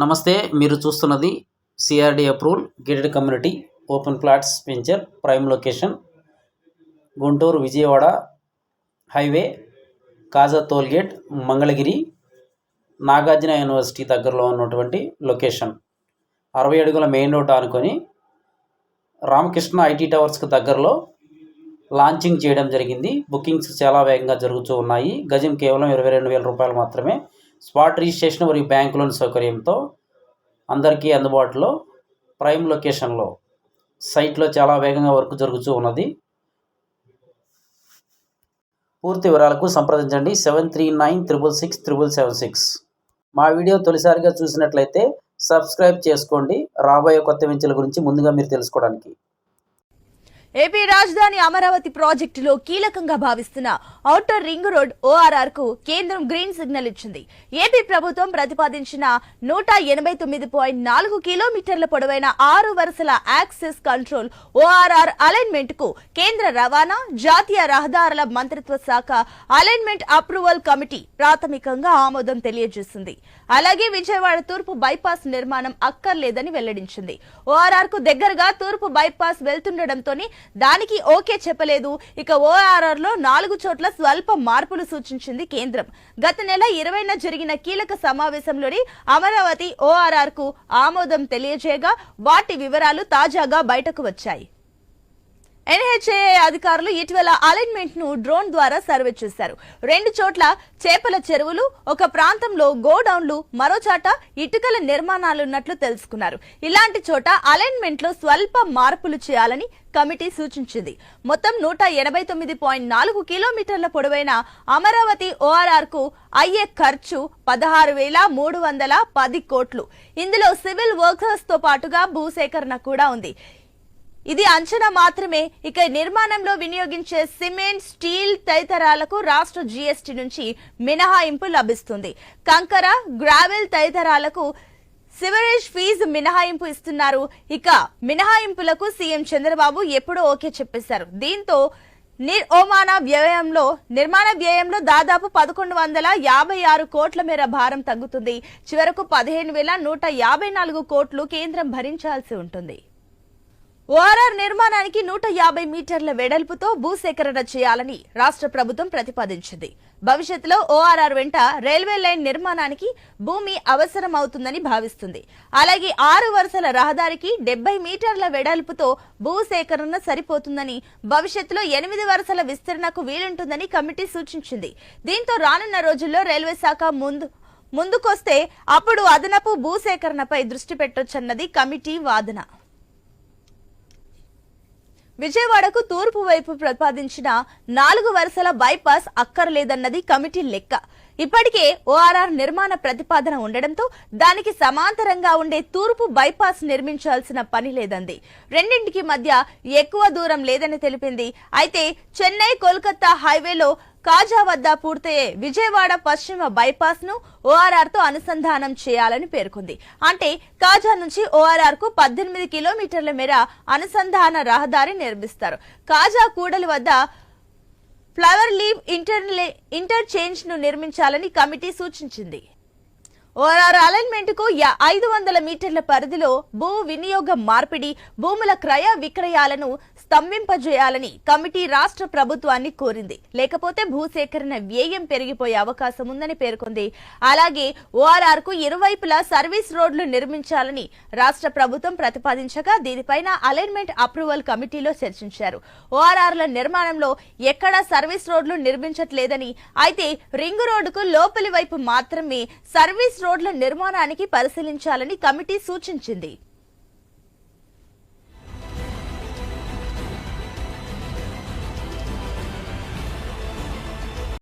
నమస్తే, మీరు చూస్తున్నది CRD approval gated community open plots venture prime location Guntur Vijayawada highway Kaja tollgate Mangalagiri Nagarjuna university దగ్గరలో ఉన్నటువంటి లొకేషన్ 60 అడుగుల మెయిన్ రోడ్ ఆనుకొని రామకృష్ణ ఐటీ టవర్స్కి దగ్గరలో లాంచింగ్ చేయడం జరిగింది. బుకింగ్స్ చాలా వేగంగా జరుగుతూ ఉన్నాయి. గజం కేవలం 22,000 రూపాయలు మాత్రమే. స్పాట్ రిజిస్ట్రేషన్ మరియు బ్యాంక్ లోన్ సౌకర్యంతో అందరికీ అందుబాటులో ప్రైమ్ లొకేషన్లో సైట్లో చాలా వేగంగా వర్క్ జరుగుతూ ఉన్నది. పూర్తి వివరాలకు సంప్రదించండి 7396667776. మా వీడియో తొలిసారిగా చూసినట్లయితే సబ్స్క్రైబ్ చేసుకోండి, రాబోయే కొత్త వెంచర్ల గురించి ముందుగా మీరు తెలుసుకోవడానికి. ఏపీ రాజధాని అమరావతి ప్రాజెక్టులో కీలకంగా భావిస్తున్న ఔటర్ రింగ్ రోడ్ ఓఆర్ఆర్ కు కేంద్రం గ్రీన్ సిగ్నల్ ఇచ్చింది. ఏపీ ప్రభుత్వం ప్రతిపాదించిన 189.4 కిలోమీటర్ల పొడవైన 6 వరుసల యాక్సెస్ కంట్రోల్ ఓఆర్ఆర్ అలైన్మెంట్ కు కేంద్ర రవాణా, జాతీయ రహదారుల మంత్రిత్వ శాఖ అలైన్మెంట్ అప్రూవల్ కమిటీ ప్రాథమికంగా ఆమోదం తెలియజేసింది. అలాగే విజయవాడ తూర్పు బైపాస్ నిర్మాణం అక్కర్లేదని వెల్లడించింది. ఓఆర్ఆర్ కు దగ్గరగా తూర్పు బైపాస్ వెళ్తుండటంతోనే దానికి ఓకే చెప్పలేదు. ఇక ఓఆర్ఆర్ లో 4 చోట్ల స్వల్ప మార్పులు సూచించింది కేంద్రం. గత నెల 20న జరిగిన కీలక సమావేశంలోని అమరావతి ఓఆర్ఆర్ కు ఆమోదం తెలియజేయగా వాటి వివరాలు తాజాగా బయటకు వచ్చాయి. ఎన్హెచ్ఏఐ అధికారులు ఇటీవల అలైన్మెంట్ ను డ్రోన్ ద్వారా సర్వే చేశారు. 2 చోట్ల చేపల చెరువులు, ఒక ప్రాంతంలో గోడౌన్లు, మరో చోట ఇటుకల నిర్మాణాలున్నట్లు తెలుసుకున్నారు. ఇలాంటి చోట అలైన్మెంట్ లో స్వల్ప మార్పులు చేయాలని కమిటీ సూచించింది. మొత్తం 189.4 కిలోమీటర్ల పొడవైన అమరావతి ఓఆర్ఆర్ కు అయ్యే ఖర్చు 16,310 కోట్లు. ఇందులో సివిల్ వర్కర్స్ తో పాటుగా భూసేకరణ కూడా ఉంది. ఇది అంచనా మాత్రమే. ఇక నిర్మాణంలో వినియోగించే సిమెంట్, స్టీల్ తదితరాలకు రాష్ట్ర జీఎస్టీ నుంచి మినహాయింపు లభిస్తుంది. కంకర, గ్రావెల్ తదితరాలకు సివరేజ్ ఫీజు మినహాయింపు ఇస్తున్నారు. ఇక మినహాయింపులకు సీఎం చంద్రబాబు ఎప్పుడూ ఓకే చెప్పేశారు. దీంతో నిర్మాణ వ్యయంలో దాదాపు 1,156 కోట్ల మేర భారం తగ్గుతుంది. చివరకు 15,154 కోట్లు కేంద్రం భరించాల్సి ఉంటుంది. ఓఆర్ఆర్ నిర్మాణానికి 150 మీటర్ల వెడల్పుతో భూసేకరణ చేయాలని రాష్ట్ర ప్రభుత్వం ప్రతిపాదించింది. భవిష్యత్తులో ఓఆర్ఆర్ వెంట రైల్వే లైన్ నిర్మాణానికి భూమి అవసరమవుతుందని భావిస్తుంది. అలాగే 6 వరుసల రహదారికి 70 మీటర్ల వెడల్పుతో భూసేకరణ సరిపోతుందని, భవిష్యత్తులో 8 వరుసల విస్తరణకు వీలుంటుందని కమిటీ సూచించింది. దీంతో రానున్న రోజుల్లో రైల్వే శాఖ ముందుకొస్తే అప్పుడు అదనపు భూసేకరణపై దృష్టి పెట్టొచ్చన్నది కమిటీ వాదన. విజయవాడకు తూర్పు వైపు ప్రతిపాదించిన 4 వరుసల బైపాస్ అక్కర్లేదన్నది కమిటీ లెక్క. ఇప్పటికే ఓఆర్ఆర్ నిర్మాణ ప్రతిపాదన ఉండడంతో దానికి సమాంతరంగా ఉండే తూర్పు బైపాస్ నిర్మించాల్సిన పని లేదంది. రెండింటికి మధ్య ఎక్కువ దూరం లేదని తెలిపింది. అయితే చెన్నై కోల్కతా హైవేలో కాజా వద్ద పూర్తయ్యే విజయవాడ పశ్చిమ బైపాస్ ను ఓఆర్ఆర్ తో అనుసంధానం చేయాలని పేర్కొంది. అంటే కాజా నుంచి ఓఆర్ఆర్ కు 18 కిలోమీటర్ల మేర అనుసంధాన రహదారి నిర్మిస్తారు. కాజా కూడలి వద్ద ఫ్లవర్ లీవ్ ఇంటర్చేంజ్ ను నిర్మించాలని కమిటీ సూచించింది. ఓఆర్ఆర్ అలైన్మెంట్ కు 500 మీటర్ల పరిధిలో భూ వినియోగ మార్పిడి, భూముల క్రయ విక్రయాలను స్తంభింపజేయాలని కమిటీ రాష్ట్ర ప్రభుత్వాన్ని కోరింది. లేకపోతే భూసేకరణ వ్యయం పెరిగిపోయే అవకాశం ఉందని పేర్కొంది. అలాగే ఓఆర్ఆర్ కు ఇరువైపులా సర్వీస్ రోడ్లు నిర్మించాలని రాష్ట్ర ప్రభుత్వం ప్రతిపాదించగా దీనిపైన అలైన్మెంట్ అప్రూవల్ కమిటీలో చర్చించారు. ఓఆర్ఆర్ల నిర్మాణంలో ఎక్కడా సర్వీస్ రోడ్లు నిర్మించట్లేదని, అయితే రింగ్ రోడ్డుకు లోపలి వైపు మాత్రమే సర్వీస్ రోడ్ల నిర్మాణానికి పరిశీలించాలని కమిటీ సూచించింది.